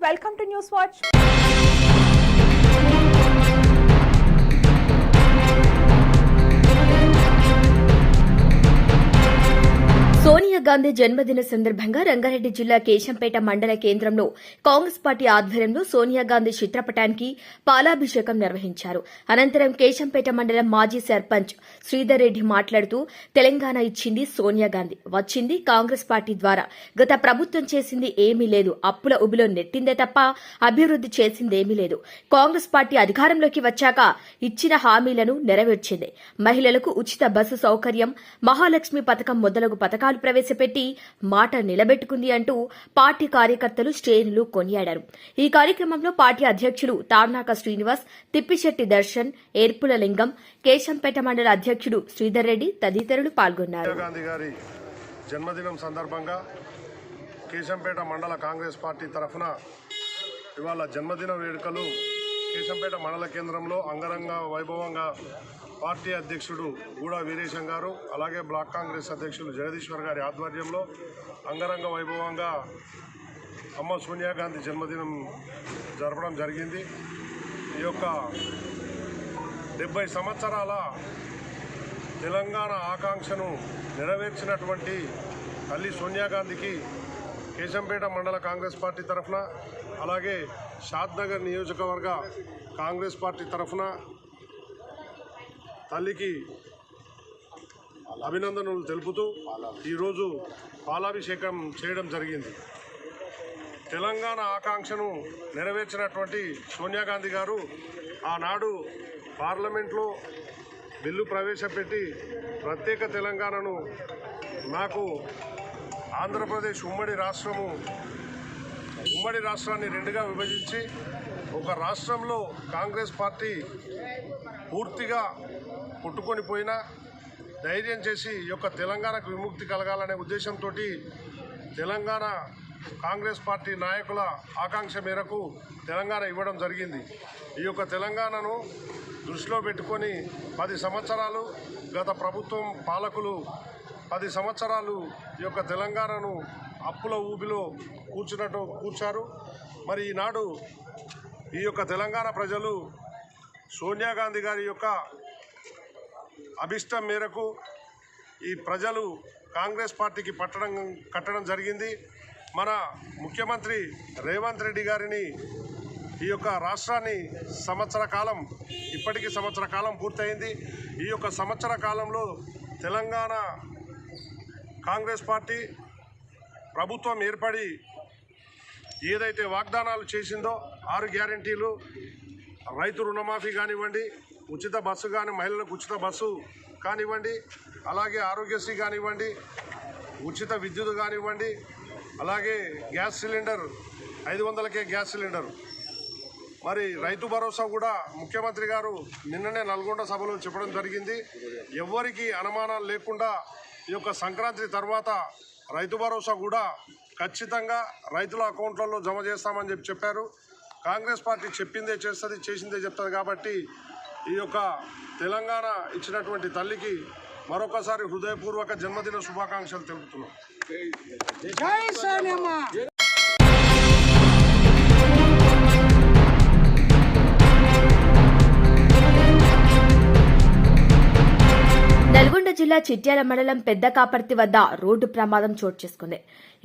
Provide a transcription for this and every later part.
welcome to Newswatch. Sonia Gandhi జన్మదిన సందర్భంగా రంగారెడ్డి జిల్లా కేశంపేట మండల కేంద్రంలో కాంగ్రెస్ పార్టీ ఆధ్వర్యంలో సోనియా గాంధీ చిత్రపటానికి పాలాభిషేకం నిర్వహించారు. అనంతరం కేశంపేట మండలం మాజీ సర్పంచ్ శ్రీధర్ రెడ్డి మాట్లాడుతూ తెలంగాణ ఇచ్చింది సోనియా గాంధీ, వచ్చింది కాంగ్రెస్ పార్టీ ద్వారా. గత ప్రభుత్వం చేసింది ఏమీ లేదు, అప్పుల ఉబిలో నెట్టిందే తప్ప అభివృద్ది చేసిందేమీ లేదు. కాంగ్రెస్ పార్టీ అధికారంలోకి వచ్చాక ఇచ్చిన హామీలను నెరవేర్చింది. మహిళలకు ఉచిత బస్సు సౌకర్యం, మహాలక్ష్మి పథకం మొదలగు పథకాలు ప్రవేశపెట్టి మాట నిలబెట్టుకుంది అంటూ పార్టీ కార్యకర్తలు, శ్రేణులు కొనియాడారు. ఈ కార్యక్రమంలో పార్టీ అధ్యక్షులు తార్నాక శ్రీనివాస్, తిప్పిశెట్టి దర్శన్, ఏర్పుల లింగం, కేశంపేట మండల అధ్యక్షుడు శ్రీధర్ రెడ్డి తదితరులు పాల్గొన్నారు. గాంధీ గారి జన్మదినం సందర్భంగా కేశంపేట మండల కాంగ్రెస్ పార్టీ తరఫున ఇవాళ జన్మదిన వేడుకలు కేశంపేట మండల కేంద్రంలో అంగరంగ వైభవంగా పార్టీ అధ్యక్షుడు గూడా వీరేశం గారు, అలాగే బ్లాక్ కాంగ్రెస్ అధ్యక్షులు జగదీశ్వర్ గారి ఆధ్వర్యంలో అంగరంగ వైభవంగా అమ్మ సోనియా గాంధీ జన్మదినం జరపడం జరిగింది. ఈ యొక్క 70 సంవత్సరాల తెలంగాణ ఆకాంక్షను నెరవేర్చినటువంటి తల్లి సోనియా గాంధీకి కేశంపేట మండల కాంగ్రెస్ పార్టీ తరఫున, అలాగే షాద్నగర్ నియోజకవర్గ కాంగ్రెస్ పార్టీ తరఫున తల్లికి అభినందనలు తెలుపుతూ ఈరోజు పాలాభిషేకం చేయడం జరిగింది. తెలంగాణ ఆకాంక్షను నెరవేర్చినటువంటి సోనియా గాంధీ గారు ఆనాడు పార్లమెంట్లో బిల్లు ప్రవేశపెట్టి ప్రత్యేక తెలంగాణను నాకు ఆంధ్రప్రదేశ్ ఉమ్మడి రాష్ట్రాన్ని రెండుగా విభజించి ఒక రాష్ట్రంలో కాంగ్రెస్ పార్టీ పూర్తిగా కొట్టుకొని పోయినా ధైర్యం చేసి ఈ యొక్క తెలంగాణకు విముక్తి కలగాలనే ఉద్దేశంతో తెలంగాణ కాంగ్రెస్ పార్టీ నాయకుల ఆకాంక్ష మేరకు తెలంగాణ ఇవ్వడం జరిగింది. ఈ యొక్క తెలంగాణను దృష్టిలో పెట్టుకొని 10 సంవత్సరాలు గత ప్రభుత్వం పాలకులు 10 సంవత్సరాలు ఈ యొక్క తెలంగాణను అప్పుల ఊబిలో కూర్చారు. మరి ఈనాడు ఈ యొక్క తెలంగాణ ప్రజలు సోనియా గాంధీ గారి యొక్క అభిష్టం మేరకు ఈ ప్రజలు కాంగ్రెస్ పార్టీకి కట్టడం జరిగింది. మన ముఖ్యమంత్రి రేవంత్ రెడ్డి గారిని ఈ యొక్క రాష్ట్రాన్ని ఇప్పటికీ సంవత్సర కాలం పూర్తయింది. ఈ యొక్క సంవత్సర కాలంలో తెలంగాణ కాంగ్రెస్ పార్టీ ప్రభుత్వం ఏర్పడి ఏదైతే వాగ్దానాలు చేసిందో 6 గ్యారెంటీలు, రైతు రుణమాఫీ కానివ్వండి, ఉచిత బస్సు మహిళలకు ఉచిత బస్సు కానివ్వండి, అలాగే ఆరోగ్యశ్రీ కానివ్వండి, ఉచిత విద్యుత్ కానివ్వండి, అలాగే గ్యాస్ సిలిండర్ 500కే గ్యాస్ సిలిండర్, మరి రైతు భరోసా కూడా ముఖ్యమంత్రి గారు నిన్ననే నల్గొండ సభలో చెప్పడం జరిగింది. ఎవరికి అనుమానాలు లేకుండా ఈ యొక్క సంక్రాంతి తర్వాత రైతు భరోసా కూడా ఖచ్చితంగా రైతుల అకౌంట్లలో జమ చేస్తామని చెప్పారు. కాంగ్రెస్ పార్టీ చెప్పిందే చేస్తుంది, చేసిందే చెప్తుంది. కాబట్టి ఈ యొక్క తెలంగాణ ఇచ్చినటువంటి తల్లికి మరొకసారి హృదయపూర్వక జన్మదిన శుభాకాంక్షలు తెలుపుతున్నాం. జై సోనియమ్మ. నల్గొండ జిల్లా చిట్యాల మండలం పెద్ద కాపర్తి వద్ద రోడ్డు ప్రమాదం చోటు చేసుకుంది.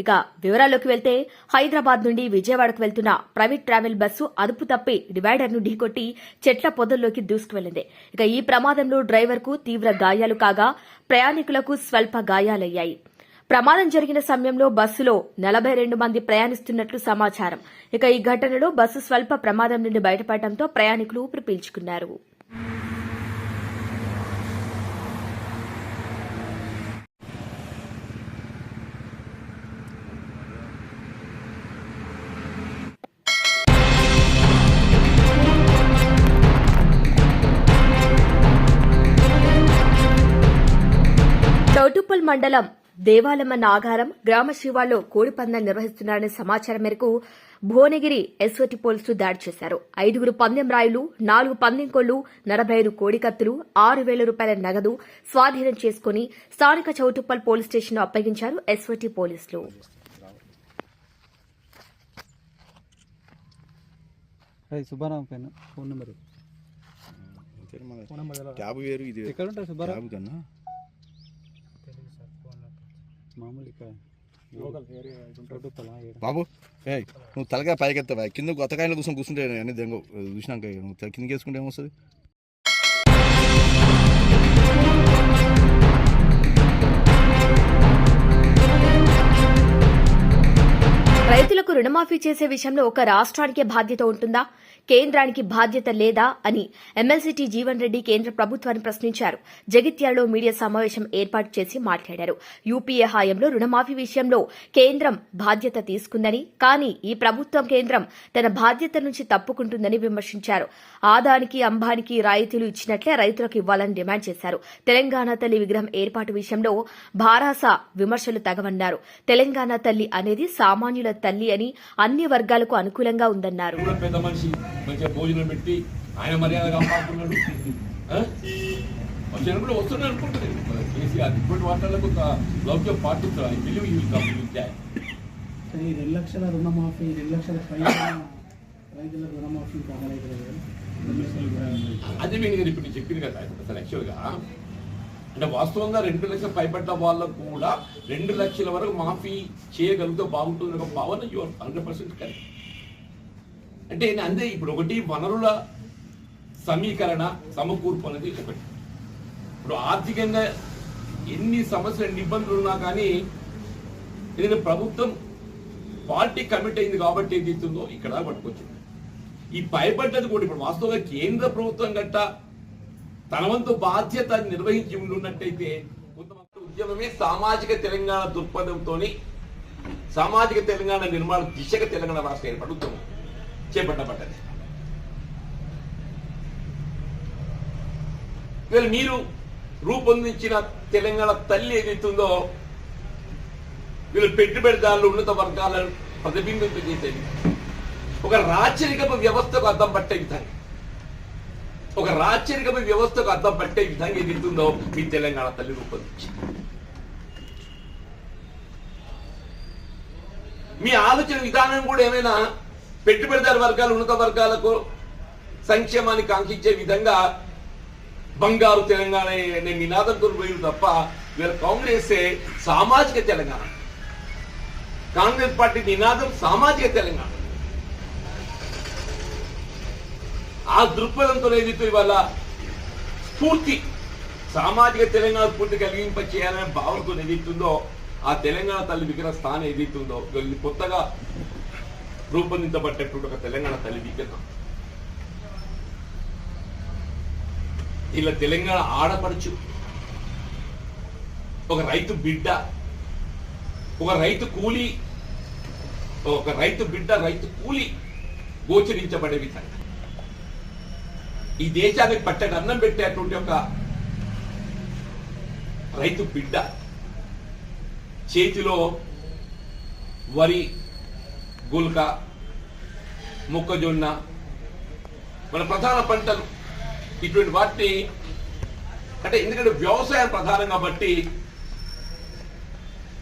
ఇక వివరాల్లోకి వెళ్తే హైదరాబాద్ నుండి విజయవాడకు వెళ్తున్న ప్రైవేట్ ట్రావెల్ బస్సు అదుపు తప్పి డివైడర్ను ఢీకొట్టి చెట్ల పొదల్లోకి దూసుకువెళ్లింది. ఇక ఈ ప్రమాదంలో డ్రైవర్కు తీవ్ర గాయాలు కాగా ప్రయాణికులకు స్వల్ప గాయాలయ్యాయి. ప్రమాదం జరిగిన సమయంలో బస్సులో 42 మంది ప్రయాణిస్తున్నట్లు సమాచారం. ఇక ఈ ఘటనలో బస్సు స్వల్ప ప్రమాదం నుండి బయటపడటంతో ప్రయాణికులు ఊపిరి పీల్చుకున్నారు. చౌటుప్పల్ మండలం దేవాలమ్మ నాగారం గ్రామ శివార్లో కోడిపందెం నిర్వహిస్తున్నారనే సమాచారం మేరకు భువనగిరి ఎస్ఓటి పోలీసులు దాడి చేశారు. 5 పందెం రాయులు, 4 పందెం కోళ్లు, 45 కోడికత్తులు, 6,000 రూపాయల నగదు స్వాధీనం చేసుకుని స్థానిక చౌటుప్పల్ పోలీస్ స్టేషన్లో అప్పగించారు ఎస్ఓటి పోలీసులు. అది సుబ్బారావు పైన ఫోన్ నెంబర్ క్యాబ్ వేరు ఇది ఎక్కడ ఉంటుంది సుబ్బారావు క్యాబ్ కన్నా మామూలు ఇక్కడ బాబు ఏ నువ్వు తలకాయ పైకి ఎత్తావా కింద కొత్తకాయలు కూర్చుంటే అన్ని దెంగ చూసినాక నువ్వు కిందకి వేసుకుంటే ఏమొస్తుంది రైతులకు రుణమాఫీ చేసే విషయంలో ఒక రాష్ట్రానికే బాధ్యత ఉంటుందా, కేంద్రానికి బాధ్యత లేదా అని ఎమ్మెల్సీ జీవన్ రెడ్డి కేంద్ర ప్రభుత్వాన్ని ప్రశ్నించారు. జగిత్యాలలో మీడియా సమావేశం ఏర్పాటు చేసి మాట్లాడారు. యూపీఏ హయాంలో రుణమాఫీ విషయంలో కేంద్రం బాధ్యత తీసుకుందని, కానీ ఈ ప్రభుత్వం కేంద్రం తన బాధ్యత నుంచి తప్పుకుంటుందని విమర్శించారు. ఆదానికి అంబానికి రాయితీలు ఇచ్చినట్లే రైతులకు ఇవ్వాలని డిమాండ్ చేశారు. తెలంగాణ తల్లి విగ్రహం ఏర్పాటు విషయంలో భారాస విమర్శలు తగవన్నారు. తెలంగాణ తల్లి అనేది సామాన్యుల తల్లి అని అన్ని వర్గాలకు అనుకూలంగా ఉందన్నారు. పెద్ద మనిషి మంచిగా భోజనం పెట్టి ఆయన మర్యాద కాపాడుతున్నాడు. వచ్చిన కూడా వస్తున్నాడు అనుకుంటుంది కేసీఆర్. ఇటువంటి వాటిల్లో లౌక్యం పాటిస్తారు. Believe you will complete that. ఈ 2 లక్షల రుణమాఫీ 2 లక్షల పైన రైతుల రుణమాఫీ కాగలేదు. అదే నేను ఇప్పుడు చెప్పింది కదా అసలు యాక్చువల్గా అంటే వాస్తవంగా 2 లక్షల పైబడ్డ వాళ్ళకు కూడా 2 లక్షల వరకు మాఫీ చేయగలిగితే బాగుంటుంది ఒక భావన యువర్ 100% కరెక్ట్. అంటే అంతే ఇప్పుడు ఒకటి వనరుల సమీకరణ సమకూర్పు అనేది ఒకటి. ఇప్పుడు ఆర్థికంగా ఎన్ని సమస్యలు ఎన్ని ఇబ్బందులు ఉన్నా కానీ ఏదైనా ప్రభుత్వం పార్టీ కమిట్ అయింది కాబట్టి ఏది ఇస్తుందో ఇక్కడ పట్టుకొచ్చింది. ఈ పైబడ్డది కూడా ఇప్పుడు వాస్తవంగా కేంద్ర ప్రభుత్వం గట్ట తన వంతు బాధ్యత నిర్వహించి ఉన్నట్టయితే కొంతమంది ఉద్యమమే సామాజిక తెలంగాణ దృక్పథంతో సామాజిక తెలంగాణ నిర్మాణ దిశగా తెలంగాణ రాష్ట్ర ఏర్పాటు ఉద్యమం చేపట్టబడ్డది. ఇవాళ మీరు రూపొందించిన తెలంగాణ తల్లి ఏదైతుందో వీళ్ళు పెట్టుబడిదారులు ఉన్నత వర్గాలను ప్రతిబింబింపజేసేది ఒక రాచరికపు వ్యవస్థకు అద్దం పట్టే విధంగా ఒక రాచరికపు వ్యవస్థకు అద్దం పట్టే విధంగా ఏదైతుందో మీ తెలంగాణ తల్లి రూపొందించింది. మీ ఆలోచన విధానం కూడా ఏమైనా పెట్టుబడిదారు వర్గాలు ఉన్నత వర్గాలకు సంక్షేమాన్ని కాంక్షించే విధంగా బంగారు తెలంగాణ అనే నినాదంతో పోయి తప్ప వీళ్ళ కాంగ్రెస్ సామాజిక తెలంగాణ. కాంగ్రెస్ పార్టీ నినాదం సామాజిక తెలంగాణ. ఆ దృక్పథంతో ఏదైతే ఇవాళ స్ఫూర్తి సామాజిక తెలంగాణ స్ఫూర్తి కలిగింప చేయాలనే భావనతో ఏదైతుందో ఆ తెలంగాణ తల్లి విగ్రహ స్థానం ఏదైతుందో ఇది కొత్తగా రూపొందించబడ్డటువంటి ఒక తెలంగాణ తల్లి విగ్రహం. ఇలా తెలంగాణ ఆడపడుచు ఒక రైతు బిడ్డ ఒక రైతు కూలి ఒక రైతు బిడ్డ రైతు కూలి గోచరించబడే విధంగా ఈ దేశానికి పట్టడి అన్నం పెట్టేటువంటి ఒక రైతు బిడ్డ చేతిలో వరి గుల్క మొక్కజొన్న మన ప్రధాన పంటలు ఇటువంటి వాటిని అంటే ఎందుకంటే వ్యవసాయం ప్రధానం కాబట్టి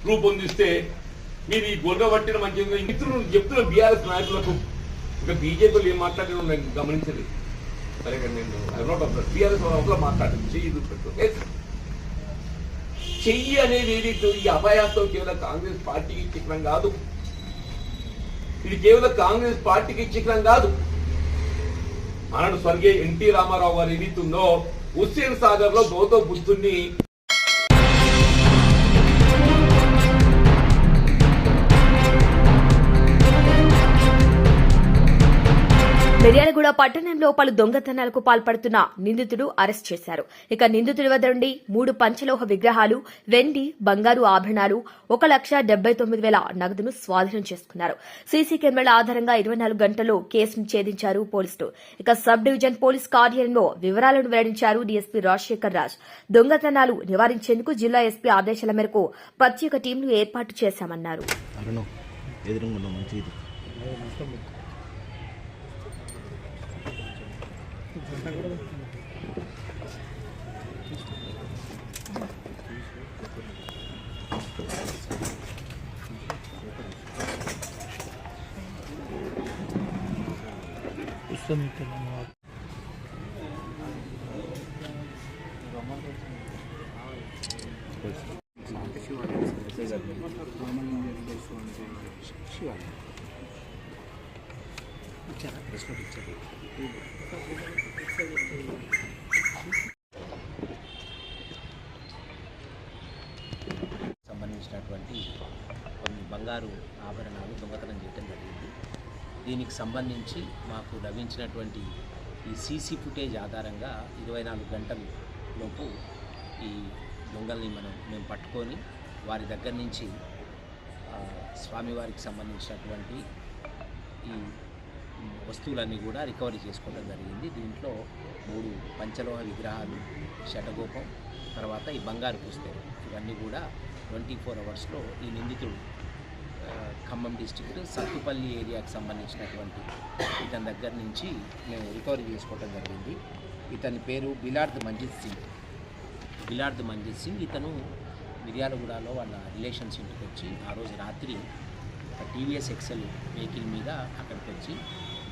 రూపొందిస్తే మీరు ఈ గొర్రె పట్టిన మంచిగా మిత్రులు చెప్తున్న బీఆర్ఎస్ నాయకులకు ఒక బీజేపీలు ఏం మాట్లాడినా నేను గమనించలేదు. సరే నేను బీఆర్ఎస్ ఒకలా మాట్లాడింది చెయ్యి అనేది ఏదైతే ఈ అభయాస్తం కేవలం కాంగ్రెస్ పార్టీకి చిహ్నం కాదు. ఇది కేవలం కాంగ్రెస్ పార్టీకి చిహ్నం కాదు. ఆనాడు స్వర్గీయ ఎన్టీ రామారావు గారు ఏదైతుందో హుస్సేన్ సాగర్ లో గౌతమ్ బుద్ధుణ్ణి మిర్యాలగూడ పట్టణంలో పలు దొంగతనాలకు పాల్పడుతున్న నిందితుడు అరెస్ట్ చేశారు. ఇక నిందితుడి వద్ద నుండి 3 పంచలోహ విగ్రహాలు, వెండి, బంగారు ఆభరణాలు, 1,79,000 నగదును స్వాధీనం చేసుకున్నారు. సీసీ కెమెరాల ఆధారంగా 24 గంటల్లో కేసును ఛేదించారు పోలీసులు. ఇక సబ్ డివిజన్ పోలీస్ కార్యాలయంలో వివరాలను వెల్లడించారు డీఎస్పీ రాజశేఖర్ రాజ్. దొంగతనాలు నివారించేందుకు జిల్లా ఎస్పీ ఆదేశాల మేరకు ప్రత్యేక టీంలు ఏర్పాటు చేశామన్నారు. వస్తుంది తెలంగాణ. సంబంధించినటువంటి కొన్ని బంగారు ఆభరణాలు దొంగతనం చేయడం జరిగింది. దీనికి సంబంధించి మాకు లభించినటువంటి ఈ సీసీ ఫుటేజ్ ఆధారంగా 24 గంటల లోపు ఈ దొంగల్ని మేము పట్టుకొని వారి దగ్గర నుంచి స్వామివారికి సంబంధించినటువంటి ఈ వస్తువులన్నీ కూడా రికవరీ చేసుకోవడం జరిగింది. దీంట్లో 3 పంచలోహ విగ్రహాలు, శటగోపం, తర్వాత ఈ బంగారు పుస్తకం, ఇవన్నీ కూడా 24 అవర్స్లో ఈ నిందితుడు ఖమ్మం డిస్టిక్ట్ సత్తుపల్లి ఏరియాకి సంబంధించినటువంటి ఇతని దగ్గర నుంచి మేము రికవరీ చేసుకోవడం జరిగింది. ఇతని పేరు బిలార్ద్ మంజిత్ సింగ్. ఇతను మిర్యాలగూడలో వాళ్ళ రిలేషన్స్ ఇంటికి వచ్చి ఆ రోజు రాత్రి టీవీఎస్ ఎక్సెల్ వెహికల్ మీద అక్కడికి వచ్చి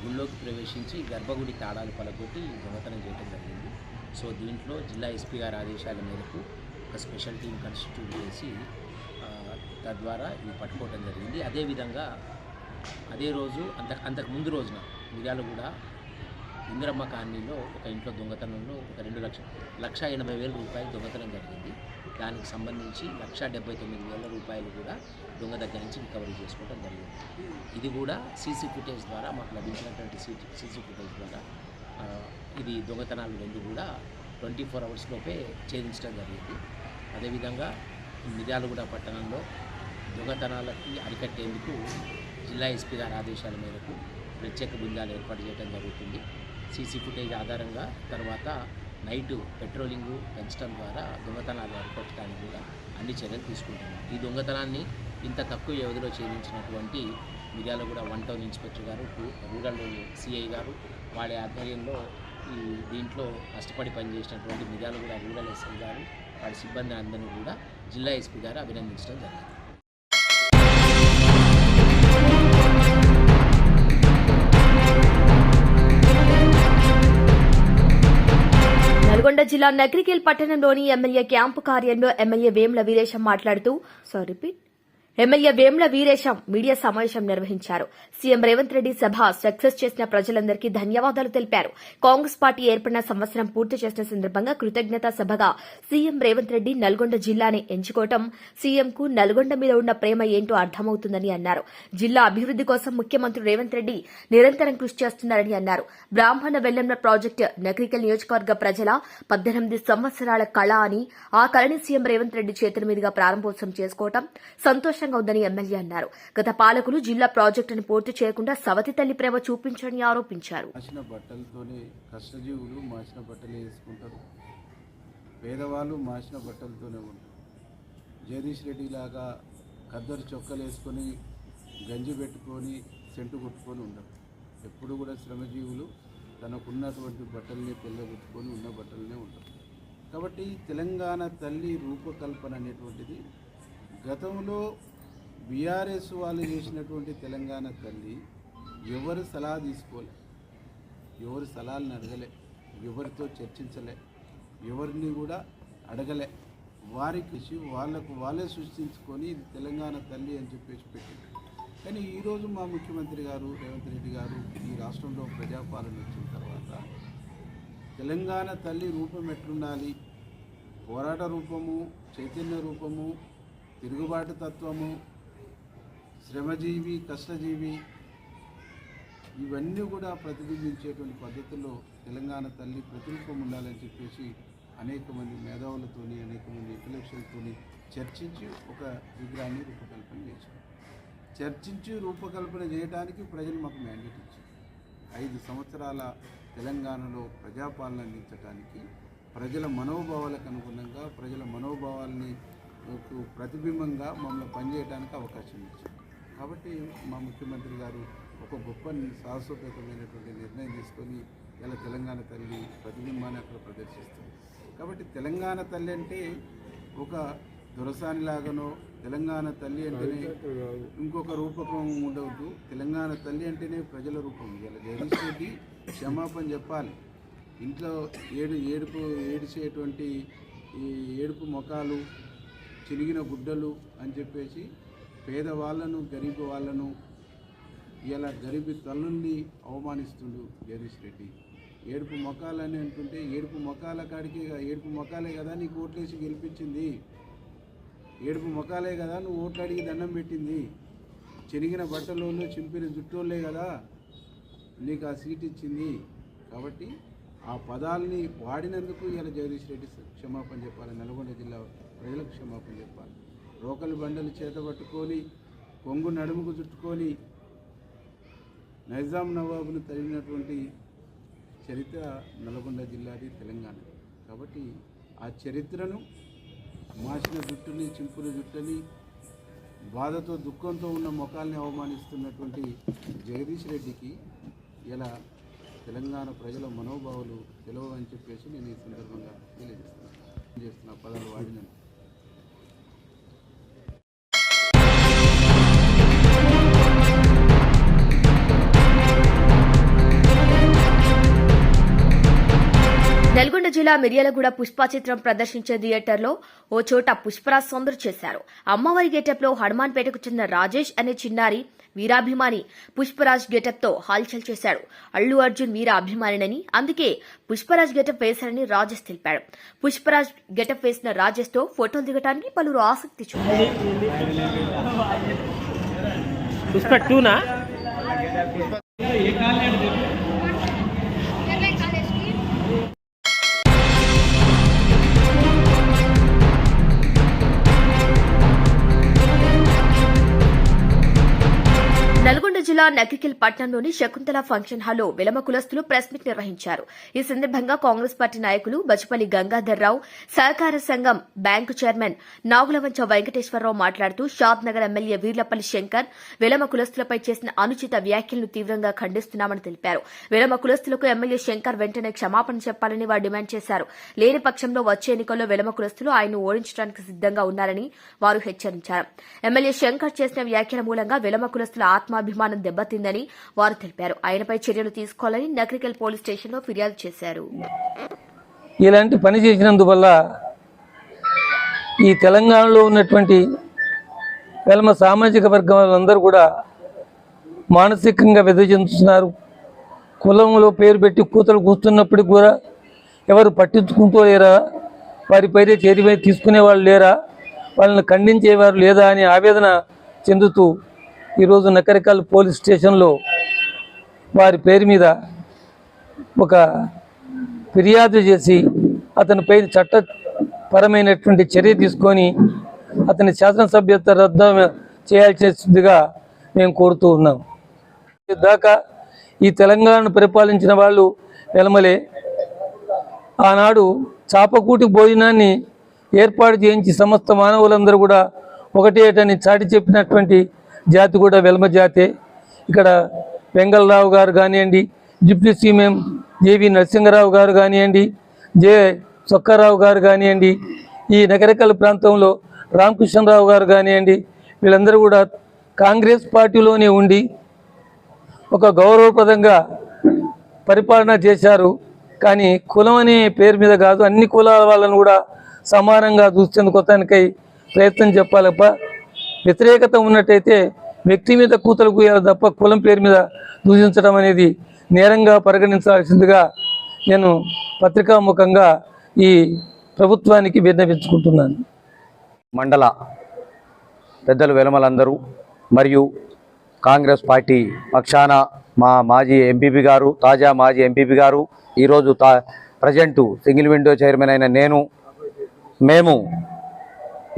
గుళ్ళోకి ప్రవేశించి గర్భగుడి తాళాలు పలగొట్టి దొంగతనం చేయడం జరిగింది. సో దీంట్లో జిల్లా ఎస్పీ గారి ఆదేశాల మేరకు ఒక స్పెషల్ టీం కాన్స్టిట్యూట్ చేసి తద్వారా ఇది పట్టుకోవడం జరిగింది. అదేవిధంగా అదే రోజు అంతకు ముందు రోజున మిర్యాలగూడ ఇందిరమ్మ కాలనీలో ఒక ఇంట్లో దొంగతనంలో ఒక 2,80,000 రూపాయలు దొంగతనం జరిగింది. దానికి సంబంధించి 1,79,000 రూపాయలు కూడా దొంగ దగ్గర నుంచి రికవరీ చేసుకోవడం జరిగింది. ఇది కూడా సీసీ ఫుటేజ్ ద్వారా మాకు లభించినటువంటి సీసీ ఫుటేజ్ ద్వారా ఇది దొంగతనాలు 2 కూడా 24 అవర్స్ లోపే ఛేదించడం జరిగింది. అదేవిధంగా మిర్యాలగూడ పట్టణంలో దొంగతనాలకి అరికట్టేందుకు జిల్లా ఎస్పీ గారి ఆదేశాల మేరకు ప్రత్యేక బృందాలు ఏర్పాటు చేయడం జరుగుతుంది. సీసీ ఫుటేజ్ ఆధారంగా తర్వాత నైటు పెట్రోలింగ్ పెంచడం ద్వారా దొంగతనాలు అరికట్టడానికి కూడా అన్ని చర్యలు తీసుకుంటున్నాం. ఈ దొంగతనాన్ని ఇంత తక్కువ వ్యవధిలో ఛేదించినటువంటి మిర్యాలగూడ 1 టౌన్ ఇన్స్పెక్టర్ గారు, రూరల్ సిఐ గారు, వాళ్ళ ఆధ్వర్యంలో ఈ దీంట్లో కష్టపడి పనిచేసినటువంటి మిర్యాలగూడ రూరల్ ఎస్ఐ గారు, వాళ్ళ సిబ్బంది అందరినీ కూడా జిల్లా ఎస్పీ గారు అభినందించడం జరిగింది. నల్గొండ జిల్లా నగరికేల్ పట్టణంలోని ఎమ్మెల్యే క్యాంపు కార్యంలో ఎమ్మెల్యే వేముల వీరేశం మాట్లాడుతూ ఎమ్మెల్యే వేముల వీరేశం మీడియా సమావేశం నిర్వహించారు. సీఎం రేవంత్ రెడ్డి సభ సక్సెస్ చేసిన ప్రజలందరికీ ధన్యవాదాలు తెలిపారు. కాంగ్రెస్ పార్టీ ఏర్పడిన సంవత్సరం పూర్తి చేసిన సందర్భంగా కృతజ్ఞతా సభగా సీఎం రేవంత్ రెడ్డి నల్గొండ జిల్లాని ఎంచుకోవడం సీఎంకు నల్గొండ మీద ఉన్న ప్రేమ ఏంటో అర్థమవుతుందని అన్నారు. జిల్లా అభివృద్ది కోసం ముఖ్యమంత్రి రేవంత్ రెడ్డి నిరంతరం కృషి చేస్తున్నారని అన్నారు. బ్రాహ్మణ వెల్లెంల ప్రాజెక్టు నగరికల్ నియోజకవర్గ ప్రజల 18 సంవత్సరాల కళ అని ఆ కళని సీఎం రేవంత్ రెడ్డి చేతుల మీదుగా ప్రారంభోత్సవం చేసుకోవడం సంతోషంగా ఉందని ఎమ్మెల్యే అన్నారు. గత పాలకులు జిల్లా ప్రాజెక్టును పూర్తి చేయకుండా సవతి తల్లి ప్రేమ చూపించని ఆరోపించారు. మాసిన బట్టలతోనే కష్టజీవులు మాసిన బట్టలు వేసుకుంటారు, పేదవాళ్ళు మాసిన బట్టలతోనే ఉంటారు. జగదీష్ రెడ్డి లాగా ఖద్దరు చొక్కలు వేసుకొని గంజి పెట్టుకొని సెంటు కొట్టుకొని ఉండరు. ఎప్పుడు కూడా శ్రమజీవులు తనకున్నటువంటి బట్టల్ని పెళ్ళగొట్టుకొని ఉన్న బట్టలనే ఉంటారు. కాబట్టి తెలంగాణ తల్లి రూపకల్పన అనేటువంటిది గతంలో బీఆర్ఎస్ వాళ్ళు చేసినటువంటి తెలంగాణ తల్లి ఎవరు సలహా తీసుకోలే, ఎవరు సలహాలను అడగలే, ఎవరితో చర్చించలే, ఎవరిని కూడా అడగలే. వారికి వాళ్ళకు వాళ్ళే సృష్టించుకొని ఇది తెలంగాణ తల్లి అని చెప్పేసి పెట్టింది. కానీ ఈరోజు మా ముఖ్యమంత్రి గారు రేవంత్ రెడ్డి గారు ఈ రాష్ట్రంలో ప్రజాపాలన వచ్చిన తర్వాత తెలంగాణ తల్లి రూపం ఎట్లుండాలి, పోరాట రూపము, చైతన్య రూపము, తిరుగుబాటు తత్వము, శ్రమజీవి, కష్టజీవి, ఇవన్నీ కూడా ప్రతిబింబించేటువంటి పద్ధతుల్లో తెలంగాణ తల్లి ప్రతిరూపం ఉండాలని చెప్పేసి అనేక మంది మేధావులతోని, అనేక మంది ఇంటలెక్చువల్తోని చర్చించి ఒక విగ్రహాన్ని రూపకల్పన చేశారు. చర్చించి రూపకల్పన చేయడానికి ప్రజలు మాకు మ్యాండేట్ ఇచ్చారు. 5 సంవత్సరాల తెలంగాణలో ప్రజాపాలన అందించడానికి ప్రజల మనోభావాలకు అనుగుణంగా, ప్రజల మనోభావాల్ని ప్రతిబింబంగా మమ్మల్ని పనిచేయడానికి అవకాశం ఇచ్చింది. కాబట్టి మా ముఖ్యమంత్రి గారు ఒక గొప్ప సాహసోపేతమైనటువంటి నిర్ణయం తీసుకొని ఇలా తెలంగాణ తల్లి ప్రతిబింబాన్ని అక్కడ ప్రదర్శిస్తుంది. కాబట్టి తెలంగాణ తల్లి అంటే ఒక దొరసానిలాగానో తెలంగాణ తల్లి అంటేనే ఇంకొక రూపకం ఉండవద్దు. తెలంగాణ తల్లి అంటేనే ప్రజల రూపం. ఇలా జగదీష్ రెడ్డి క్షమాపణ చెప్పాలి. ఇంట్లో ఏడిచేటువంటి ఈ ఏడుపు ముఖాలు, చిరిగిన గుడ్డలు అని చెప్పేసి పేదవాళ్లను, గరీబ్ వాళ్ళను, ఇలా గరీబీ తల్లుల్ని అవమానిస్తుండు జగదీష్ రెడ్డి. ఏడుపు ముఖాలని అంటుంటే ఏడుపు ముఖాల కాడికి ఏడుపు ముఖాలే కదా నీకు ఓట్లేసి గెలిపించింది. ఏడుపు ముఖాలే కదా నువ్వు ఓట్లు అడిగి దండం పెట్టింది. చెరిగిన బట్టలోళ్ళు, చింపిన జుట్టోళ్ళే కదా నీకు ఆ సీట్ ఇచ్చింది. కాబట్టి ఆ పదాలని వాడినందుకు ఇలా జగదీష్ రెడ్డి క్షమాపణ చెప్పాలి. నల్గొండ జిల్లా ప్రజలకు క్షమాపణ చెప్పాలి. రోకలి బండలు చేత పట్టుకొని, కొంగు నడుముకు చుట్టుకొని నైజాం నవాబును తరిగినటువంటి చరిత్ర నల్గొండ జిల్లాది, తెలంగాణ. కాబట్టి ఆ చరిత్రను మాసిన జుట్టుని, చింపుల జుట్టుని, బాధతో దుఃఖంతో ఉన్న ముఖాల్ని అవమానిస్తున్నటువంటి జగదీష్ రెడ్డికి ఇలా తెలంగాణ ప్రజల మనోభావాలు తెలియవని చెప్పేసి నేను ఈ సందర్భంగా తెలియజేస్తున్నా పదాలు వాడినందుకు. నల్గొండ జిల్లా మిర్యాలగూడ పుష్ప చిత్రం ప్రదర్శించే థియేటర్లో ఓ చోట పుష్పరాజ్ సందడి చేశారు. అమ్మవారి గెటప్ లో హనుమాన్పేటకు చెందిన రాజేష్ అనే చిన్నారి వీరాభిమాని పుష్పరాజ్ గెటప్ తో హల్చల్ చేశాడు. అల్లు అర్జున్ వీర అభిమానినని, అందుకే పుష్పరాజ్ గెటప్ వేశారని రాజేష్ తెలిపాడు. పుష్పరాజ్ గెటప్ వేసిన రాజేష్ తో ఫోటోలు దిగడానికి పలువురు ఆసక్తి చూపారు. నల్గొండ జిల్లా నకికిల్ పట్టణంలోని శకుంతల ఫంక్షన్ హాల్లో వెలమ కులస్తులు ప్రెస్ మీట్ నిర్వహించారు. ఈ సందర్భంగా కాంగ్రెస్ పార్టీ నాయకులు బచ్చుపల్లి గంగాధర్రావు, సహకార సంఘం బ్యాంకు చైర్మన్ నాగులవంచ వెంకటేశ్వరరావు మాట్లాడుతూ షాద్ నగర్ ఎమ్మెల్యే వీర్లపల్లి శంకర్ వెలమ కులస్తులపై చేసిన అనుచిత వ్యాఖ్యలను తీవ్రంగా ఖండిస్తున్నామని తెలిపారు. వెలమ కులస్తులకు ఎమ్మెల్యే శంకర్ వెంటనే క్షమాపణ చెప్పాలని వారు డిమాండ్ చేశారు. లేని పక్షంలో వచ్చే ఎన్నికల్లో వెలమ కులస్తులు ఆయన్ను ఓడించడానికి సిద్దంగా ఉన్నారని వారు హెచ్చరించారు. ఎమ్మెల్యే శంకర్ చేసిన వ్యాఖ్యల మూలంగా వెలమ కులస్తుల ఆత్మాభిమానం దెబ్బతిందని వారు తెలిపారు. ఆయనపై చర్యలు తీసుకోవాలని నకరికల్ పోలీస్ స్టేషన్లో ఫిర్యాదు చేశారు. ఇలాంటి పని చేసినందువల్ల ఈ తెలంగాణలో ఉన్నటువంటి వెలమ సామాజిక వర్గం వాళ్ళందరూ కూడా మానసికంగా చెందుతున్నారు. కులంలో పేరు పెట్టి కూతలు కూస్తున్నప్పటికి కూడా ఎవరు పట్టించుకుంటూ లేరా, వారిపైనే చర్య తీసుకునే వాళ్ళు లేరా, వాళ్ళని ఖండించేవారు లేదా అని ఆవేదన చెందుతూ ఈరోజు నకరికల్ పోలీస్ స్టేషన్లో వారి పేరు మీద ఒక ఫిర్యాదు చేసి అతనిపై చట్టపరమైనటువంటి చర్య తీసుకొని అతని శాసనసభ్యత్వ రద్దు చేయాల్సిందిగా మేము కోరుతూ ఉన్నాం. దాకా ఈ తెలంగాణను పరిపాలించిన వాళ్ళు వెలమలే. ఆనాడు చాపకూటి భోజనాన్ని ఏర్పాటు చేయించి సమస్త మానవులందరూ కూడా ఒకటేటని చాటి చెప్పినటువంటి జాతి కూడా వెలమ జాతే. ఇక్కడ వెంగళరావు గారు కానివ్వండి, డిప్యూటీ సీఎం జేవి నరసింహరావు గారు కానివ్వండి, సొక్కారావు గారు కానివ్వండి, ఈ నగరికల్ ప్రాంతంలో రామకృష్ణరావు గారు కానివ్వండి, వీళ్ళందరూ కూడా కాంగ్రెస్ పార్టీలోనే ఉండి ఒక గౌరవప్రదంగా పరిపాలన చేశారు. కానీ కులం అనే పేరు మీద కాదు, అన్ని కులాల వాళ్ళను కూడా సమానంగా చూసేందుకోతానికై ప్రయత్నం చెప్పాలప్ప. వ్యతిరేకత ఉన్నట్టయితే వ్యక్తి మీద కూతలు కూయాలి తప్ప కులం పేరు మీద దూషించడం అనేది నేరంగా పరిగణించాల్సిందిగా నేను పత్రికాముఖంగా ఈ ప్రభుత్వానికి విన్నవించుకుంటున్నాను. మండల పెద్దలు వెలమలందరూ మరియు కాంగ్రెస్ పార్టీ పక్షాన మా మాజీ ఎంపీపీ గారు, తాజా మాజీ ఎంపీపీ గారు, ఈరోజు ప్రజెంటు సింగిల్ విండో చైర్మన్ అయిన మేము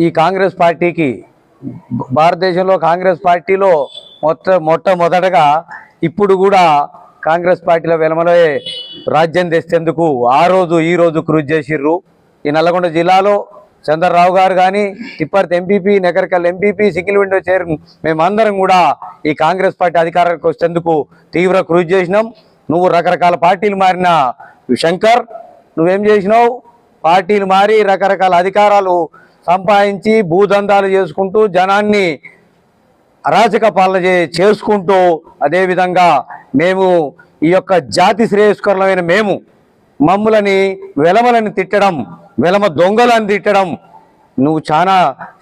ఈ కాంగ్రెస్ పార్టీకి భారతదేశంలో కాంగ్రెస్ పార్టీలో మొట్టమొదటగా ఇప్పుడు కూడా కాంగ్రెస్ పార్టీలో వెలమలో రాజ్యం తెచ్చేందుకు ఈ రోజు కృషి చేసిర్రు. ఈ నల్లగొండ జిల్లాలో చంద్రరావు గారు కానీ, Tipparthi MPP, Nakrekal MPP, single window chair మేమందరం కూడా ఈ కాంగ్రెస్ పార్టీ అధికారానికి వచ్చేందుకు తీవ్ర కృషి చేసినాం. నువ్వు రకరకాల పార్టీలు మారిన శంకర్, నువ్వేం చేసినావు? పార్టీలు మారి రకరకాల అధికారాలు సంపాదించి భూదందాలు చేసుకుంటూ జనాన్ని అరాచక పాలన చేసుకుంటూ అదేవిధంగా మేము ఈ యొక్క జాతి శ్రేయస్కరమైన మేము మమ్ములని వెలమలని తిట్టడం, వెలమ దొంగలని తిట్టడం నువ్వు చాలా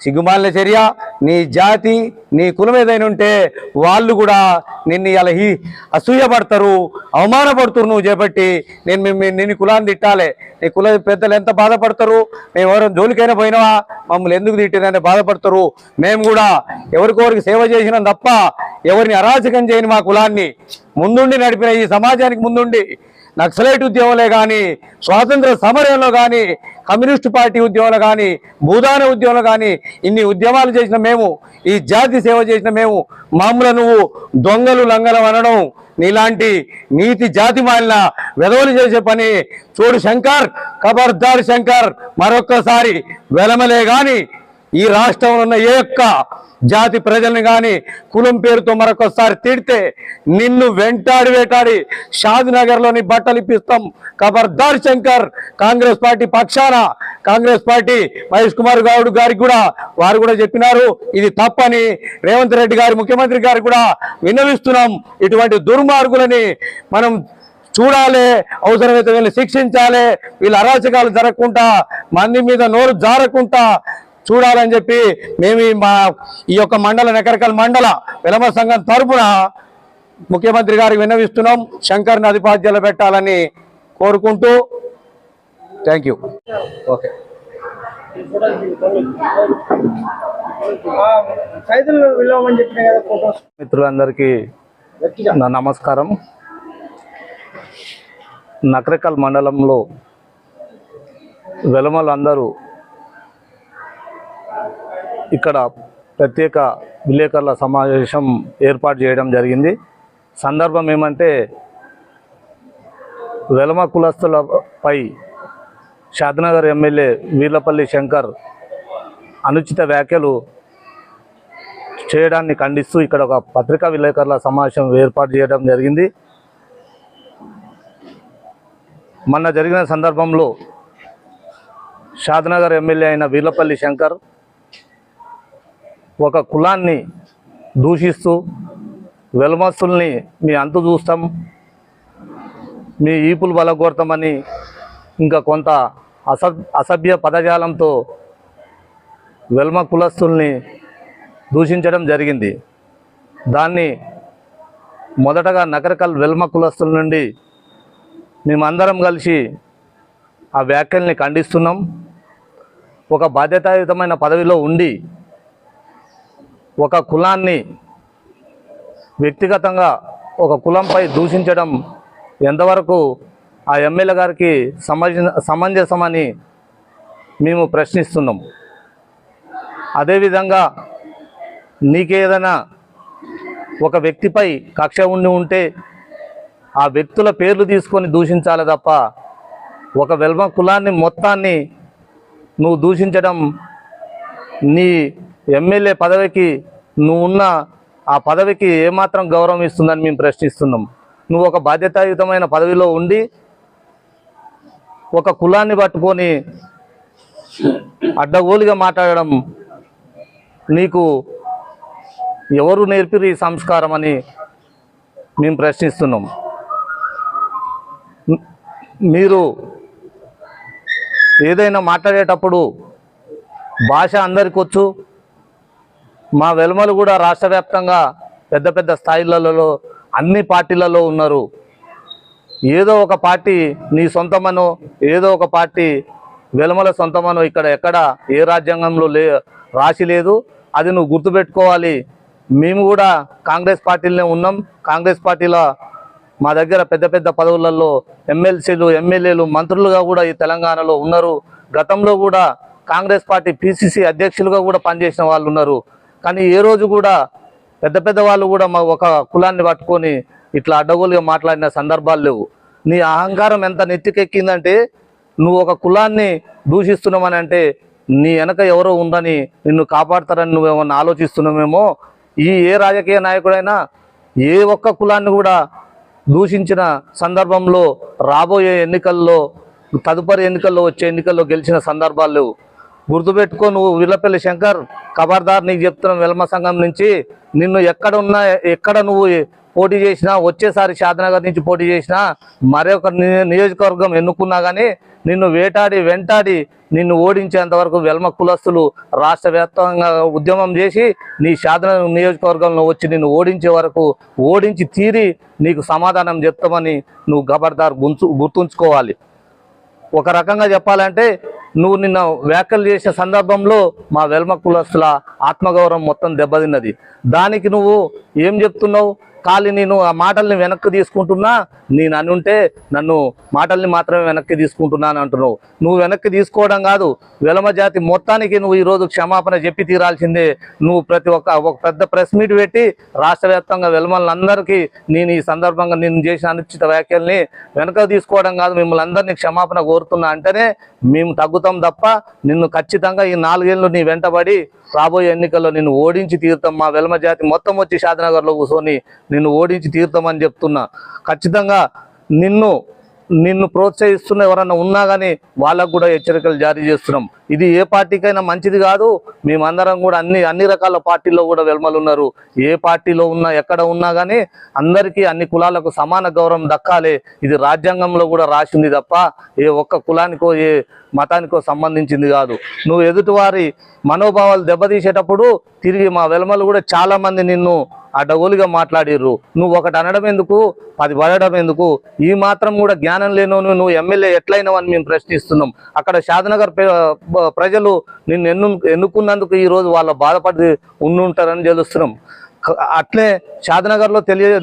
సిగ్గుమాలిన చర్య. నీ జాతి నీ కులం ఏదైనా ఉంటే వాళ్ళు కూడా నిన్ను ఇలా అసూయపడతారు, అవమానపడుతారు. నువ్వు చేపట్టి నిన్ను కులాన్ని తిట్టాలి. నీ కుల పెద్దలు ఎంత బాధపడతారు. మేము ఎవరైనా జోలికైనా పోయినావా మమ్మల్ని ఎందుకు తిట్టినని బాధపడతారు. మేము కూడా ఎవరికొవరికి సేవ చేసినాం తప్ప ఎవరిని అరాచకం చేయని మా కులాన్ని ముందుండి నడిపిన ఈ సమాజానికి ముందుండి నక్సలైట్ ఉద్యమంలో కానీ, స్వాతంత్ర సమరంలో కానీ, కమ్యూనిస్టు పార్టీ ఉద్యమంలో కానీ, భూదాన ఉద్యమంలో కానీ ఇన్ని ఉద్యమాలు చేసిన మేము, ఈ జాతి సేవ చేసిన మేము మామూలు నువ్వు దొంగలు లంగలం అనడం నీలాంటి నీతి జాతి మాలిన వెధవలు చేసే పని. చూడు శంకర్, ఖబర్దార్ శంకర్, మరొక్కసారి వెలమలే గాని ఈ రాష్ట్రంలో ఉన్న ఏ ఒక్క జాతి ప్రజల్ని కానీ కులం పేరుతో మరొకసారి తిడితే నిన్ను వేటాడి షాద్నగర్లోని బట్టలు ఇప్పిస్తాం. ఖబర్దార్ శంకర్. కాంగ్రెస్ పార్టీ పక్షాన కాంగ్రెస్ పార్టీ మహేష్ కుమార్ గౌడ్ గారికి కూడా వారు కూడా చెప్పినారు ఇది తప్పని. రేవంత్ రెడ్డి గారి ముఖ్యమంత్రి గారికి కూడా విన్నవిస్తున్నాం. ఇటువంటి దుర్మార్గులని మనం చూడాలి, అవసరమైతే వీళ్ళని శిక్షించాలి. వీళ్ళ అరాచకాలు జరగకుండా మంది మీద నోరు జారకుండా చూడాలని చెప్పి మేము ఈ యొక్క నకరకల్ మండల వెలమ సంఘం తరపున ముఖ్యమంత్రి గారికి విన్నవిస్తున్నాం. శంకర్ని అధిపాధ్యాయులు పెట్టాలని కోరుకుంటూ థ్యాంక్ యూ. ఓకే, మిత్రులందరికీ నా నమస్కారం. నకరకల్ మండలంలో వెలమలు అందరూ ఇక్కడ ప్రత్యేక విలేకరుల సమావేశం ఏర్పాటు చేయడం జరిగింది. సందర్భం ఏమంటే వెలమ కులస్తులపై షాద్నగర్ ఎమ్మెల్యే వీర్లపల్లి శంకర్ అనుచిత వ్యాఖ్యలు చేయడాన్ని ఖండిస్తూ ఇక్కడ ఒక పత్రికా విలేకరుల సమావేశం ఏర్పాటు చేయడం జరిగింది. మొన్న జరిగిన సందర్భంలో షాద్నగర్ ఎమ్మెల్యే అయిన వీర్లపల్లి శంకర్ ఒక కులాన్ని దూషిస్తూ వెలమస్తుల్ని మీ అంతు చూస్తాం, మీ ఈపులు బలగొడతామని ఇంకా కొంత అసభ్య పదజాలంతో వెల్మ కులస్తుల్ని దూషించడం జరిగింది. దాన్ని మొదటగా నకరకల్ వెల్మ కులస్తుల నుండి మేమందరం కలిసి ఆ వ్యాఖ్యల్ని ఖండిస్తున్నాం. ఒక బాధ్యతాయుతమైన పదవిలో ఉండి ఒక కులాన్ని వ్యక్తిగతంగా ఒక కులంపై దూషించడం ఎంతవరకు ఆ ఎమ్మెల్యే గారికి సమంజసమని మేము ప్రశ్నిస్తున్నాం. అదేవిధంగా నీకేదైనా ఒక వ్యక్తిపై కక్ష ఉంటే ఆ వ్యక్తుల పేర్లు తీసుకొని దూషించాలి తప్ప ఒక వెల్మ కులాన్ని మొత్తాన్ని నువ్వు దూషించడం నీ ఎమ్మెల్యే పదవికి నువ్వున్న ఆ పదవికి ఏమాత్రం గౌరవం ఇస్తుందని మేము ప్రశ్నిస్తున్నాం. నువ్వు ఒక బాధ్యతాయుతమైన పదవిలో ఉండి ఒక కులాన్ని పట్టుకొని అడ్డగోలుగా మాట్లాడడం నీకు ఎవరు నేర్పిరు ఈ సంస్కారం అని మేము ప్రశ్నిస్తున్నాం. మీరు ఏదైనా మాట్లాడేటప్పుడు భాష అందరికీ వచ్చు. మా వెల్మలు కూడా రాష్ట్ర వ్యాప్తంగా పెద్ద పెద్ద స్థాయిలలో అన్ని పార్టీలలో ఉన్నారు. ఏదో ఒక పార్టీ నీ సొంతమనో ఏదో ఒక పార్టీ వెల్మల సొంతమనో ఇక్కడ ఎక్కడ ఏ రాజ్యాంగంలో రాసి లేదు. అది నువ్వు గుర్తుపెట్టుకోవాలి. మేము కూడా కాంగ్రెస్ పార్టీలోనే ఉన్నాం. కాంగ్రెస్ పార్టీలో మా దగ్గర పెద్ద పెద్ద పదవులలో ఎమ్మెల్సీలు ఎమ్మెల్యేలు మంత్రులుగా కూడా ఈ తెలంగాణలో ఉన్నారు. గతంలో కూడా కాంగ్రెస్ పార్టీ పిసిసి అధ్యక్షులుగా కూడా పనిచేసిన వాళ్ళు ఉన్నారు. కానీ ఏ రోజు కూడా పెద్ద పెద్ద వాళ్ళు కూడా మా ఒక కులాన్ని పట్టుకొని ఇట్లా అడ్డగోలుగా మాట్లాడిన సందర్భాలు లేవు. నీ అహంకారం ఎంత నెత్తికెక్కిందంటే నువ్వు ఒక కులాన్ని దూషిస్తున్నామని అంటే నీ వెనక ఎవరో ఉందని నిన్ను కాపాడతారని నువ్వేమన్నా ఆలోచిస్తున్నామేమో. ఏ రాజకీయ నాయకుడైనా ఏ ఒక్క కులాన్ని కూడా దూషించిన సందర్భంలో రాబోయే ఎన్నికల్లో తదుపరి ఎన్నికల్లో వచ్చే ఎన్నికల్లో గెలిచిన సందర్భాలు లేవు. గుర్తుపెట్టుకో, నువ్వు విల్లపల్లి శంకర్ ఖబర్దార్, నీకు చెప్తున్నాం వెల్మ సంఘం నుంచి. నిన్ను ఎక్కడ నువ్వు పోటీ చేసినా, వచ్చేసారి షాద్నగర్ నుంచి పోటీ చేసినా, మరొక నియోజకవర్గం ఎన్నుకున్నా కానీ నిన్ను వెంటాడి నిన్ను ఓడించేంత వరకు వెల్మ కులస్తులు రాష్ట్ర వ్యాప్తంగా ఉద్యమం చేసి నీ షాద్నగర్ నియోజకవర్గంలో వచ్చి నిన్ను ఓడించి తీరి నీకు సమాధానం చెప్తామని నువ్వు ఖబర్దార్ గుర్తుంచుకోవాలి. ఒక రకంగా చెప్పాలంటే నువ్వు నిన్న వ్యాఖ్యలు చేసిన సందర్భంలో మా వెల్మ కులస్తుల ఆత్మగౌరవం మొత్తం దెబ్బతిన్నది. దానికి నువ్వు ఏం చెప్తున్నావు? ఖాళీ నేను ఆ మాటల్ని వెనక్కి తీసుకుంటున్నా, నేను అనుంటే నన్ను మాటల్ని మాత్రమే వెనక్కి తీసుకుంటున్నాను అంటున్నావు. నువ్వు వెనక్కి తీసుకోవడం కాదు, వెలమ జాతి మొత్తానికి నువ్వు ఈరోజు క్షమాపణ చెప్పి తీరాల్సిందే. నువ్వు ఒక పెద్ద ప్రెస్ మీట్ పెట్టి రాష్ట్ర వ్యాప్తంగా వెలమలందరికీ నేను ఈ సందర్భంగా నేను చేసిన అనుచిత వ్యాఖ్యల్ని వెనక్కి తీసుకోవడం కాదు, మిమ్మల్ని అందరినీ క్షమాపణ కోరుతున్నా అంటేనే మేము తగ్గుతాం తప్ప నిన్ను ఖచ్చితంగా ఈ 4 ఏళ్ళు నీ వెంటబడి రాబోయే ఎన్నికల్లో నిన్ను ఓడించి తీరుతాం. మా వెల్మ జాతి మొత్తం వచ్చి షాద్నగర్లో కూర్చొని నిన్ను ఓడించి తీరుతామని చెప్తున్నా. ఖచ్చితంగా నిన్ను ప్రోత్సహిస్తున్న ఎవరన్నా ఉన్నా కానీ వాళ్ళకు కూడా హెచ్చరికలు జారీ చేస్తున్నాం. ఇది ఏ పార్టీకైనా మంచిది కాదు. మేమందరం కూడా అన్ని రకాల పార్టీల్లో కూడా వెల్మలు ఉన్నారు. ఏ పార్టీలో ఉన్నా ఎక్కడ ఉన్నా కానీ అందరికీ అన్ని కులాలకు సమాన గౌరవం దక్కాలి. ఇది రాజ్యాంగంలో కూడా రాసింది తప్ప ఏ ఒక్క కులానికో ఏ మతానికో సంబంధించింది కాదు. నువ్వు ఎదుటివారి మనోభావాలు దెబ్బతీసేటప్పుడు తిరిగి మా వెల్మలు కూడా చాలా మంది నిన్ను అడ్డగోలుగా మాట్లాడిర్రు. నువ్వు ఒకటి అనడం ఎందుకు, 10 పడడం ఎందుకు? ఈ మాత్రం కూడా జ్ఞానం లేనో నువ్వు ఎమ్మెల్యే ఎట్లయినావని మేము ప్రశ్నిస్తున్నాం. అక్కడ షాద్నగర్ ప్రజలు నిన్ను ఎన్నుకున్నందుకు ఈరోజు వాళ్ళ బాధపడి ఉండుంటారని తెలుస్తున్నాం. అట్లే షాద్నగర్లో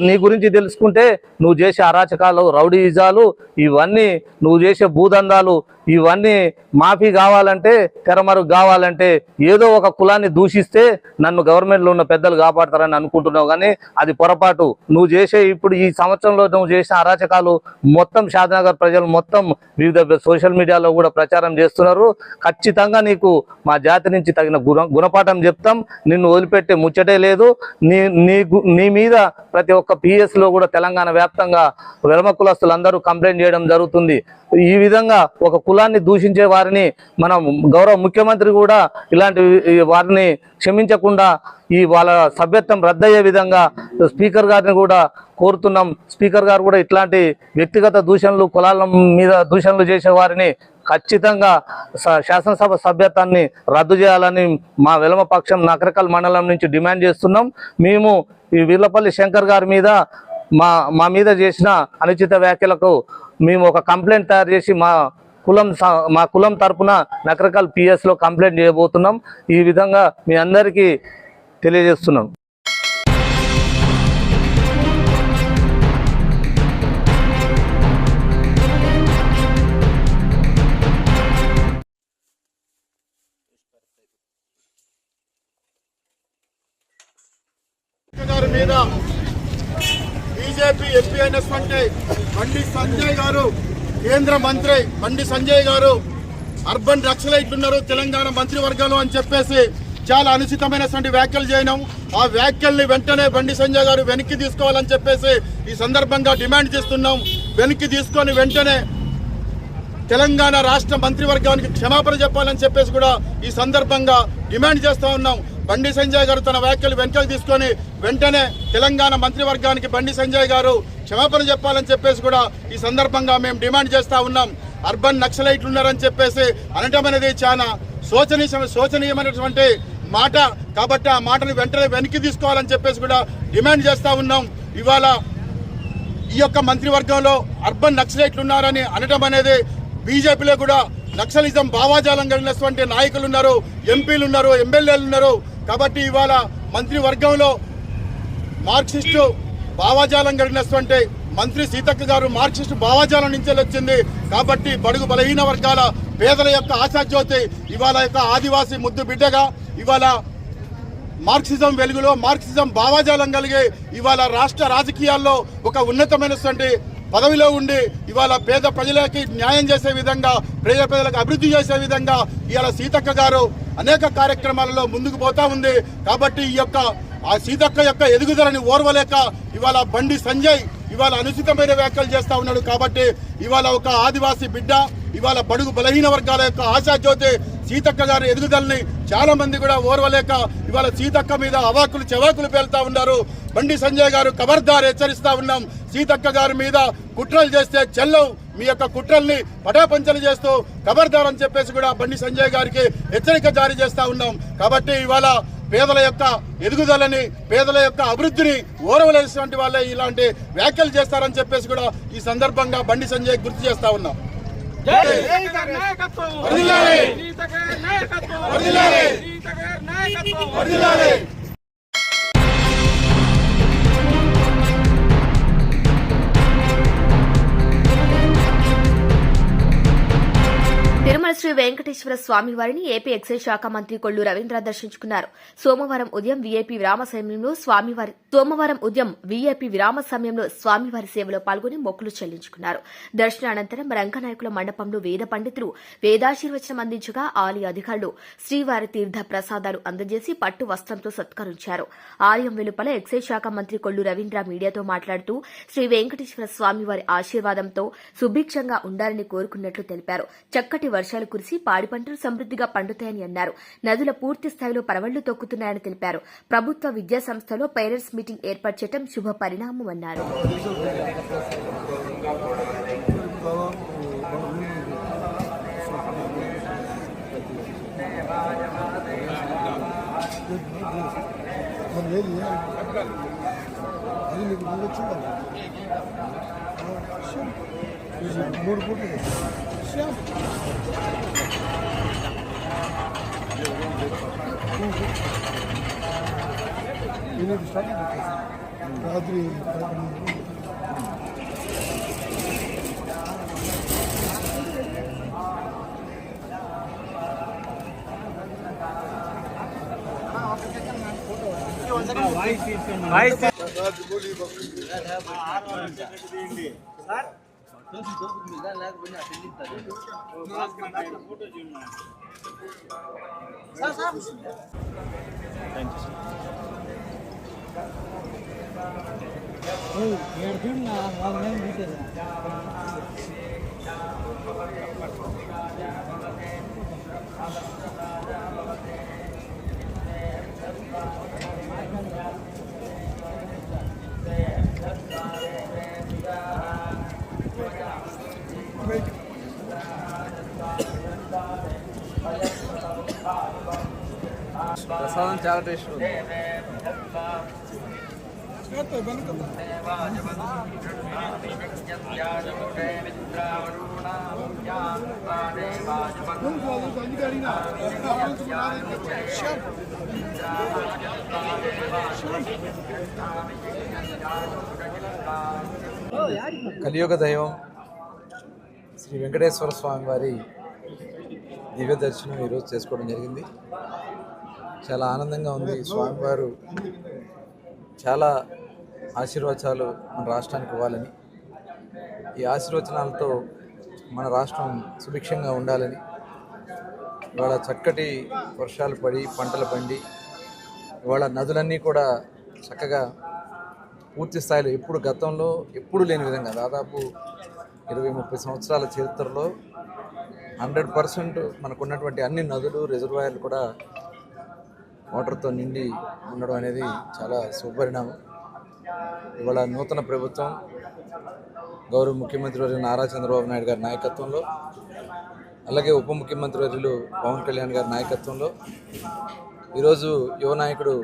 నీ గురించి తెలుసుకుంటే నువ్వు చేసే అరాచకాలు, రౌడీజాలు, ఇవన్నీ నువ్వు చేసే భూదందాలు, ఇవన్నీ మాఫీ కావాలంటే, తెరమరుగు కావాలంటే ఏదో ఒక కులాన్ని దూషిస్తే నన్ను గవర్నమెంట్లో ఉన్న పెద్దలు కాపాడతారని అనుకుంటున్నావు. కానీ అది పొరపాటు. నువ్వు చేసే ఇప్పుడు ఈ సంవత్సరంలో నువ్వు చేసిన అరాచకాలు మొత్తం షాద్నగర్ ప్రజలు మొత్తం వివిధ సోషల్ మీడియాలో కూడా ప్రచారం చేస్తున్నారు. ఖచ్చితంగా నీకు మా జాతి నుంచి తగిన గుణపాఠం చెప్తాం. నిన్ను వదిలిపెట్టే ముచ్చటే లేదు. నీ మీద ప్రతి ఒక్క పిఎస్లో కూడా తెలంగాణ వ్యాప్తంగా వెల్మ కులస్తులందరూ కంప్లైంట్ చేయడం జరుగుతుంది. ఈ విధంగా ఒక కులాన్ని దూషించే వారిని మనం గౌరవ ముఖ్యమంత్రి కూడా ఇలాంటి వారిని క్షమించకుండా వాళ్ళ సభ్యత్వం రద్దయ్యే విధంగా స్పీకర్ గారిని కూడా కోరుతున్నాం. స్పీకర్ గారు కూడా ఇట్లాంటి వ్యక్తిగత దూషణలు, కులాల మీద దూషణలు చేసే వారిని ఖచ్చితంగా శాసనసభ సభ్యత్వాన్ని రద్దు చేయాలని మా వెలమ పక్షం నకరకల్ మండలం నుంచి డిమాండ్ చేస్తున్నాం. మేము ఈ విల్లపల్లి శంకర్ గారి మీద మా మీద చేసిన అనుచిత వ్యాఖ్యలకు మేము ఒక కంప్లైంట్ తయారు చేసి మా కులం తరపున నకరకల్ పిఎస్లో కంప్లైంట్ చేయబోతున్నాం. ఈ విధంగా మీ అందరికీ తెలియజేస్తున్నాం. మీద బీజేపీ ఎంపీ అయినటువంటి బండి సంజయ్ గారు, కేంద్ర మంత్రి బండి సంజయ్ గారు అర్బన్ నక్సలైట్లు ఉన్నారు తెలంగాణ మంత్రివర్గంలో అని చెప్పేసి చాలా అనుచితమైనటువంటి వ్యాఖ్యలు చేయడం. ఆ వ్యాఖ్యల్ని వెంటనే బండి సంజయ్ గారు వెనక్కి తీసుకోవాలని చెప్పేసి ఈ సందర్భంగా డిమాండ్ చేస్తున్నాం. వెనక్కి తీసుకొని వెంటనే తెలంగాణ రాష్ట్ర మంత్రివర్గానికి క్షమాపణ చెప్పాలని చెప్పేసి కూడా ఈ సందర్భంగా డిమాండ్ చేస్తూ ఉన్నాం. బండి సంజయ్ గారు తన వ్యాఖ్యలు వెనక్కి తీసుకొని వెంటనే తెలంగాణ మంత్రివర్గానికి బండి సంజయ్ గారు క్షమాపణ చెప్పాలని చెప్పేసి కూడా ఈ సందర్భంగా మేము డిమాండ్ చేస్తూ ఉన్నాం. అర్బన్ నక్సలైట్లు ఉన్నారని చెప్పేసి అనటం అనేది చాలా శోచనీయమైనటువంటి మాట. కాబట్టి ఆ మాటను వెంటనే వెనక్కి తీసుకోవాలని చెప్పేసి కూడా డిమాండ్ చేస్తూ ఉన్నాం. ఇవాళ ఈ యొక్క మంత్రివర్గంలో అర్బన్ నక్సలైట్లు ఉన్నారని అనటం అనేది బీజేపీలో కూడా నక్సలిజం భావాజాలం కలిగినటువంటి నాయకులు ఉన్నారు, ఎంపీలు ఉన్నారు, ఎమ్మెల్యేలు ఉన్నారు. కాబట్టి ఇవాళ మంత్రివర్గంలో మార్క్సిస్టు భావాజాలం కలిగినటువంటి మంత్రి సీతక్క గారు మార్క్సిస్టు భావాజాలం నుంచి వచ్చింది. కాబట్టి బడుగు బలహీన వర్గాల పేదల యొక్క ఆశాజ్యోతి, ఇవాళ యొక్క ఆదివాసీ ముద్దు బిడ్డగా ఇవాళ మార్క్సిజం వెలుగులో మార్క్సిజం భావాజాలం కలిగి ఇవాళ రాష్ట్ర రాజకీయాల్లో ఒక ఉన్నతమైనటువంటి పదవిలో ఉండి ఇవాళ పేద ప్రజలకి న్యాయం చేసే విధంగా, ప్రజలకు అభివృద్ధి చేసే విధంగా ఇవాళ సీతక్క గారు అనేక కార్యక్రమాలలో ముందుకు పోతా ఉంది. కాబట్టి ఆ సీతక్క యొక్క ఎదుగుదలని ఓర్వలేక ఇవాళ బండి సంజయ్ ఇవాళ అనుచితమైన వ్యాఖ్యలు చేస్తూ ఉన్నాడు. కాబట్టి ఇవాళ ఒక ఆదివాసీ బిడ్డ, ఇవాళ బడుగు బలహీన వర్గాల యొక్క ఆశాజ్యోతి సీతక్క గారి ఎదుగుదలని చాలా మంది కూడా ఓర్వలేక ఇవాళ సీతక్క మీద అవాకులు చెవాకులు పేలుతా ఉన్నారు. బండి సంజయ్ గారు ఖబర్దార్ హెచ్చరిస్తా ఉన్నాం. సీతక్క గారి మీద కుట్రలు చేస్తే చెల్లవు, మీ యొక్క కుట్రల్ని పటాపంచలు చేస్తూ ఖబర్దార్ అని చెప్పేసి కూడా బండి సంజయ్ గారికి హెచ్చరిక జారీ చేస్తా ఉన్నాం. కాబట్టి ఇవాళ పేదల యొక్క ఎదుగుదలని, పేదల యొక్క అభివృద్ధిని ఓరవలేసినటువంటి వాళ్ళే ఇలాంటి వ్యాఖ్యలు చేస్తారని చెప్పేసి కూడా ఈ సందర్భంగా బండి సంజయ్ గుర్తు చేస్తా ఉన్నాం. తిరుమల శ్రీ వెంకటేశ్వర స్వామి వారిని ఏపీ ఎక్సైజ్ శాఖ మంత్రి కొల్లు రవీంద్ర దర్శించుకున్నారు. సోమవారం ఉదయం వీఐపీ విరామ సమయంలో స్వామివారి సేవలో పాల్గొని మొక్కులు చెల్లించుకున్నారు. దర్శనానంతరం రంగనాయకుల మండపంలో వేద పండితులు వేదాశీర్వచనం అందించగా ఆలయ అధికారులు శ్రీవారి తీర్థ ప్రసాదాలు అందజేసి పట్టు వస్త్రంతో సత్కరించారు. ఆలయం వెలుపల ఎక్సైజ్ శాఖ మంత్రి కొల్లు రవీంద్ర మీడియాతో మాట్లాడుతూ శ్రీ వెంకటేశ్వర స్వామివారి ఆశీర్వాదంతో సుభిక్షంగా ఉండాలని కోరుకున్నట్లు తెలిపారు. చక్కటి వర్షాలు కురిసి పాడి పంటలు సమృద్దిగా పండుతాయని అన్నారు. నదుల పూర్తి స్థాయిలో పరవళ్లు తొక్కుతున్నాయని తెలిపారు. ప్రభుత్వ విద్యా సంస్థలో పేరెంట్స్ మీటింగ్ ఏర్పాటు చేయడం శుభ పరిణామమన్నారు. రాత్రి ప్రసాదం చాలా టేస్ట్ ఉంది. కలియుగ దైవం శ్రీ వెంకటేశ్వర స్వామి వారి దివ్య దర్శనం ఈరోజు చేసుకోవడం జరిగింది. చాలా ఆనందంగా ఉంది. స్వామివారు చాలా ఆశీర్వచనాలు మన రాష్ట్రానికి ఇవ్వాలని, ఈ ఆశీర్వచనాలతో మన రాష్ట్రం సుభిక్షంగా ఉండాలని, ఇవాళ చక్కటి వర్షాలు పడి పంటలు పండి ఇవాళ నదులన్నీ కూడా చక్కగా పూర్తి స్థాయిలో గతంలో ఎప్పుడు లేని విధంగా దాదాపు 20-30 సంవత్సరాల చరిత్రలో 100% మనకున్నటువంటి అన్ని నదులు రిజర్వాయర్లు కూడా వాటర్తో నిండి ఉండడం అనేది చాలా శుభపరిణామం. ఇవాళ నూతన ప్రభుత్వం గౌరవ ముఖ్యమంత్రి వర్యులు నారా చంద్రబాబు నాయుడు గారి నాయకత్వంలో, అలాగే ఉప ముఖ్యమంత్రి వర్యులు పవన్ కళ్యాణ్ గారి నాయకత్వంలో ఈరోజు యువ నాయకుడు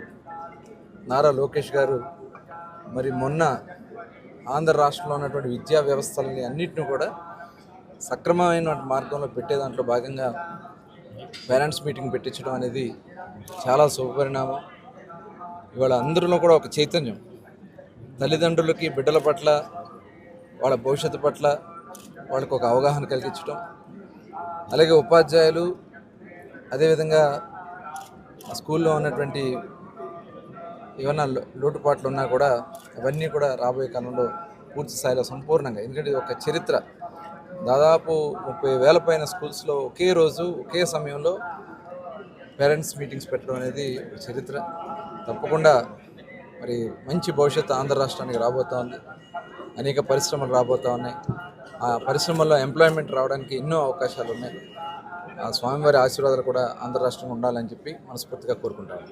నారా లోకేష్ గారు మరి మొన్న ఆంధ్ర రాష్ట్రంలో ఉన్నటువంటి విద్యా వ్యవస్థలని అన్నింటినీ కూడా సక్రమమైన మార్గంలో పెట్టే దాంట్లో భాగంగా పేరెంట్స్ మీటింగ్ పెట్టించడం అనేది చాలా శుభపరిణామం. ఇవాళ అందరిలో కూడా ఒక చైతన్యం, తల్లిదండ్రులకి బిడ్డల పట్ల, వాళ్ళ భవిష్యత్తు పట్ల వాళ్ళకు ఒక అవగాహన కలిగించడం, అలాగే ఉపాధ్యాయులు అదేవిధంగా స్కూల్లో ఉన్నటువంటి ఏమన్నా లోటుపాట్లు ఉన్నా కూడా అవన్నీ కూడా రాబోయే కాలంలో పూర్తి స్థాయిలో సంపూర్ణంగా, ఎందుకంటే ఇది ఒక చరిత్ర, దాదాపు 30,000 పైన స్కూల్స్లో ఒకే రోజు ఒకే సమయంలో పేరెంట్స్ మీటింగ్స్ పెట్టడం అనేది ఒక చరిత్ర. తప్పకుండా మరి మంచి భవిష్యత్తు ఆంధ్ర రాష్ట్రానికి రాబోతూ ఉంది. అనేక పరిశ్రమలు రాబోతూ ఉన్నాయి. ఆ పరిశ్రమల్లో ఎంప్లాయ్మెంట్ రావడానికి ఎన్నో అవకాశాలు ఉన్నాయి. ఆ స్వామివారి ఆశీర్వాదాలు కూడా ఆంధ్ర రాష్ట్రంలో ఉండాలని చెప్పి మనస్ఫూర్తిగా కోరుకుంటాను.